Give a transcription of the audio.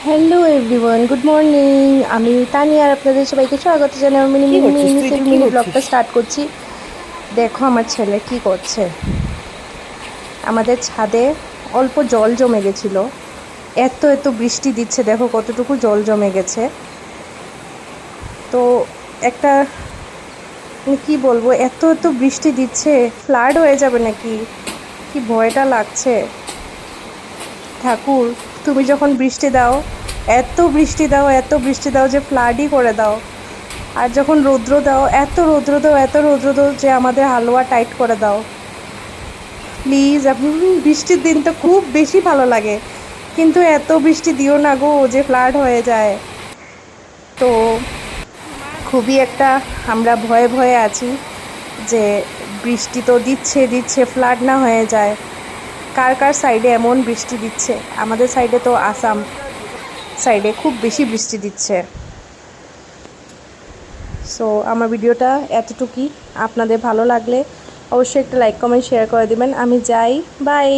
Hello everyone, good morning. আমি তানিয়া আর আপনাদের সবাইকে স্বাগত জানাই। আমি মিনি কি মিনি করছিস মিনি তুই? এটা সেলফি কি মিনি করছিস? ব্লগটা স্টার্ট করছি। দেখো আমার ছেলে কি করছে। আমাদের ছাদে অল্প জল জমে গেছিলো, এত এত বৃষ্টি দিচ্ছে, দেখো কতটুকু জল জমে গেছে। তো একটা কি বলবো, এত এত বৃষ্টি দিচ্ছে, ফ্লাড হয়ে যাবে নাকি, কি ভয়টা লাগছে। ঠাকুর, তুমি যখন বৃষ্টি দাও, এত বৃষ্টি দাও, এত বৃষ্টি দাও যে ফ্লাডই করে দাও। আর যখন রৌদ্র দাও, এত রৌদ্র দাও, এত রৌদ্র দাও যে আমাদের হালুয়া টাইট করে দাও প্লিজ। আপনি বৃষ্টির দিন তো খুব বেশি ভালো লাগে, কিন্তু এত বৃষ্টি দিও না গো যে ফ্লাড হয়ে যায়। তো খুবই একটা আমরা ভয়ে ভয়ে আছি যে বৃষ্টি তো দিচ্ছে দিচ্ছে, ফ্লাড না হয়ে যায়। কার কার সাইডে এমন বৃষ্টি দিচ্ছে? আমাদের সাইডে তো আসাম সাইডে খুব বেশি বৃষ্টি দিচ্ছে। সো আমার ভিডিওটা এতটুকুই। আপনাদের ভালো লাগলে অবশ্যই একটা লাইক কমেন্ট শেয়ার করে দিবেন। আমি যাই, বাই।